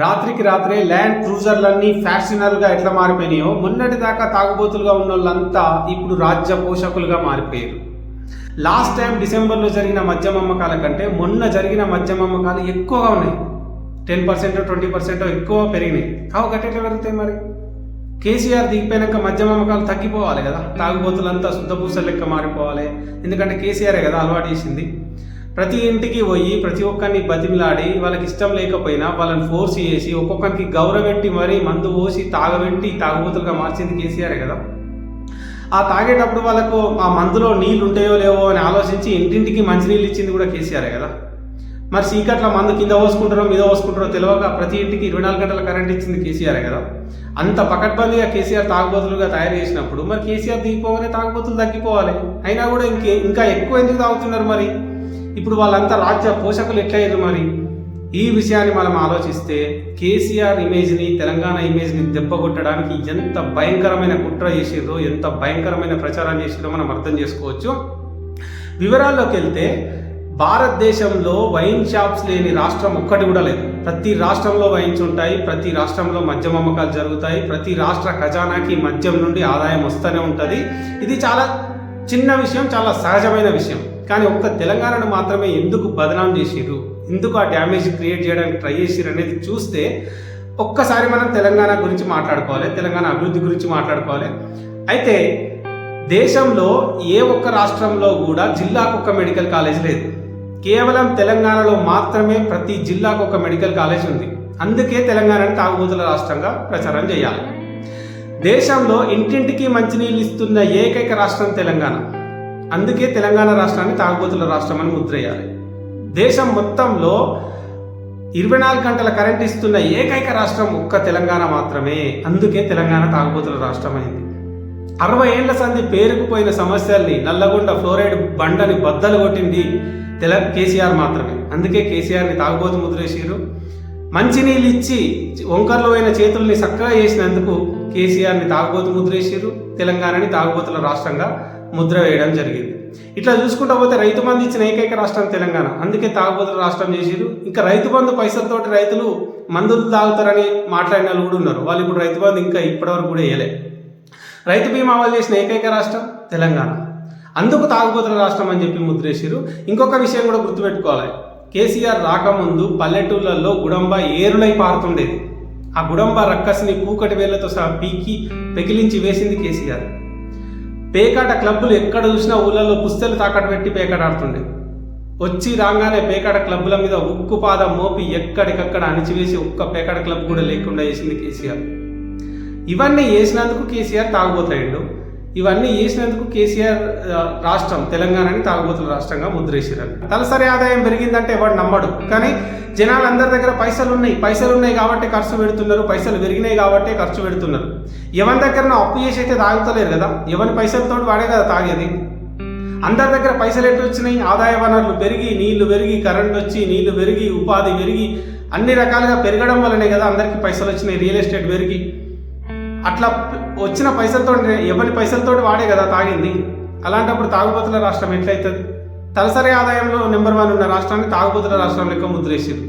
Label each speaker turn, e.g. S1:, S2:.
S1: రాత్రికి రాత్రే ల్యాండ్ క్రూజర్లన్నీ ఫ్యాషనల్గా ఎట్లా మారిపోయినాయో మొన్నటి దాకా తాగుబోతులుగా ఉన్న వాళ్ళంతా ఇప్పుడు రాజ్య పోషకులుగా మారిపోయారు. లాస్ట్ టైం డిసెంబర్లో జరిగిన మద్యం అమ్మకాల కంటే మొన్న జరిగిన మద్యం అమ్మకాలు ఎక్కువగా ఉన్నాయి. 10% 20% ఎక్కువ పెరిగినాయి. గట్టి ఎట్లా పెరుగుతాయి మరి? కేసీఆర్ దిగిపోయినాక మద్యం అమ్మకాలు తగ్గిపోవాలి కదా, తాగుబోతులంతా శుద్ధపూసల లెక్క మారిపోవాలి. ఎందుకంటే కేసీఆరే కదా అలవాటు చేసింది. ప్రతి ఇంటికి పోయి ప్రతి ఒక్కరిని బతిమిలాడి వాళ్ళకి ఇష్టం లేకపోయినా వాళ్ళని ఫోర్స్ చేసి ఒక్కొక్కరికి గౌరవెట్టి మరీ మందు పోసి తాగబెట్టి తాగుబోతులుగా మార్చింది కేసీఆరే కదా. ఆ తాగేటప్పుడు వాళ్ళకు ఆ మందులో నీళ్ళు ఉంటాయో లేవో అని ఆలోచించి ఇంటింటికి మంచినీళ్ళు ఇచ్చింది కూడా కేసీఆరే కదా. మరి సీకట్ల మందు కింద పోసుకుంటారో మీద పోసుకుంటారో తెలియక ప్రతి ఇంటికి 24 గంటల కరెంట్ ఇచ్చింది కేసీఆరే కదా. అంత పకడ్బందీగా కేసీఆర్ తాగుబోతులుగా తయారు చేసినప్పుడు మరి కేసీఆర్ దిగిపోగానే తాగుబోతులు తగ్గిపోవాలి. అయినా కూడా ఇంకా ఎక్కువ ఎందుకు తాగుతున్నారు మరి? ఇప్పుడు వాళ్ళంతా రాజ్య పోషకులు ఎట్లయ్యారు మరి? ఈ విషయాన్ని మనం ఆలోచిస్తే కేసీఆర్ ఇమేజ్ని, తెలంగాణ ఇమేజ్ని దెబ్బకొట్టడానికి ఎంత భయంకరమైన కుట్ర చేసిర్రో, ఎంత భయంకరమైన ప్రచారం చేసిర్రో మనం అర్థం చేసుకోవచ్చు. వివరాల్లోకి వెళ్తే భారతదేశంలో వైన్ షాప్స్ లేని రాష్ట్రం ఒక్కటి కూడా లేదు. ప్రతి రాష్ట్రంలో వైన్స్ ఉంటాయి, ప్రతి రాష్ట్రంలో మద్యం అమ్మకాలు జరుగుతాయి, ప్రతి రాష్ట్ర ఖజానాకి మద్యం నుండి ఆదాయం వస్తూనే ఉంటుంది. ఇది చాలా చిన్న విషయం, చాలా సహజమైన విషయం. కానీ ఒక్క తెలంగాణను మాత్రమే ఎందుకు బదనాం చేసిర్రు, ఎందుకు ఆ డ్యామేజ్ క్రియేట్ చేయడానికి ట్రై చేసిర్రు అనేది చూస్తే ఒక్కసారి మనం తెలంగాణ గురించి మాట్లాడుకోవాలి, తెలంగాణ అభివృద్ధి గురించి మాట్లాడుకోవాలి. అయితే దేశంలో ఏ ఒక్క రాష్ట్రంలో కూడా జిల్లాకు ఒక మెడికల్ కాలేజ్ లేదు. కేవలం తెలంగాణలో మాత్రమే ప్రతి జిల్లాకు ఒక మెడికల్ కాలేజ్ ఉంది. అందుకే తెలంగాణని తాగుబోతుల రాష్ట్రంగా ప్రచారం చేయాలి. దేశంలో ఇంటింటికి మంచినీళ్ళు ఇస్తున్న ఏకైక రాష్ట్రం తెలంగాణ. అందుకే తెలంగాణ రాష్ట్రాన్ని తాగుబోతుల రాష్ట్రం అని ముద్రేయాలి. దేశం మొత్తంలో 24 గంటల కరెంట్ ఇస్తున్న ఏకైక రాష్ట్రం ఒక్క తెలంగాణ మాత్రమే. అందుకే తెలంగాణ తాగుబోతుల రాష్ట్రం అయింది. 60 ఏళ్ల సంధి పేరుకుపోయిన సమస్యల్ని, నల్లగొండ ఫ్లోరైడ్ బండని బద్దలు కొట్టింది కేసీఆర్ మాత్రమే. అందుకే కేసీఆర్ని తాగుబోతు ముద్రేసిరు. మంచినీళ్ళు ఇచ్చి వంకర్లు అయిన చేతుల్ని చక్కగా చేసినందుకు కేసీఆర్ని తాగుబోతు ముద్రేసిరు. తెలంగాణని తాగుబోతుల రాష్ట్రంగా ముద్ర వేయడం జరిగింది. ఇట్లా చూసుకుంటా పోతే రైతు బంధు ఇచ్చిన ఏకైక రాష్ట్రం తెలంగాణ. అందుకే తాగుబోతుల రాష్ట్రం చేసిరు. ఇంకా రైతు బంధు పైసలతోటి రైతులు మందులు తాగుతారని మాట్లాడిన వాళ్ళు కూడా ఉన్నారు. వాళ్ళు ఇప్పుడు రైతు బంధు ఇంకా ఇప్పటివరకు కూడా వేయలే. రైతు బీమా అమలు చేసిన ఏకైక రాష్ట్రం తెలంగాణ. అందుకు తాగుబోతుల రాష్ట్రం అని చెప్పి ముద్రేసిరు. ఇంకొక విషయం కూడా గుర్తుపెట్టుకోవాలి. కేసీఆర్ రాకముందు పల్లెటూళ్ళల్లో గుడంబ ఏరులై పారుతుండేది. ఆ గుడంబ రక్కసిని కూకటి వేళ్లతో సహా పీకి పెకిలించి వేసింది కేసీఆర్. పేకాట క్లబ్బులు ఎక్కడ చూసినా ఊళ్ళల్లో పుస్తలు తాకట్టు పెట్టి పేకాట ఆడుతుండే. వచ్చి రాగానే పేకాట క్లబ్బుల మీద ఉక్కు పాదం మోపి ఎక్కడికక్కడ అణిచివేసి ఒక్క పేకాట క్లబ్ కూడా లేకుండా చేసింది కేసీఆర్. ఇవన్నీ చేసినందుకు కేసీఆర్ తాగుబోతాడు. ఇవన్నీ చేసినందుకు కేసీఆర్ రాష్ట్రం తెలంగాణని తాగుబోతుల రాష్ట్రంగా ముద్రేసిరారు. తలసరి ఆదాయం పెరిగిందంటే ఎవరు నమ్మడు. కానీ జనాలందరి దగ్గర పైసలు ఉన్నాయి కాబట్టి ఖర్చు పెడుతున్నారు, పైసలు పెరిగినాయి కాబట్టి ఖర్చు పెడుతున్నారు. ఎవరి దగ్గర అప్పు చేసి అయితే తాగుతలేరు కదా, ఎవరి పైసలతో వాడే కదా తాగేది. అందరి దగ్గర పైసలు ఎట్టు వచ్చినాయి? ఆదాయ వనరులు పెరిగి, నీళ్లు పెరిగి, కరెంట్ వచ్చి, నీళ్లు పెరిగి, ఉపాధి పెరిగి, అన్ని రకాలుగా పెరగడం వల్లనే కదా అందరికీ పైసలు వచ్చినాయి. రియల్ ఎస్టేట్ పెరిగి అట్లా వచ్చిన పైసలతో, ఎవరి పైసలతో వాడే కదా తాగింది. అలాంటప్పుడు తాగుబోతుల రాష్ట్రం ఎట్లయితుంది? తలసరి ఆదాయంలో నెంబర్ 1 ఉన్న రాష్ట్రాన్ని తాగుబోతుల రాష్ట్రం లెక్క ముద్రేసారు.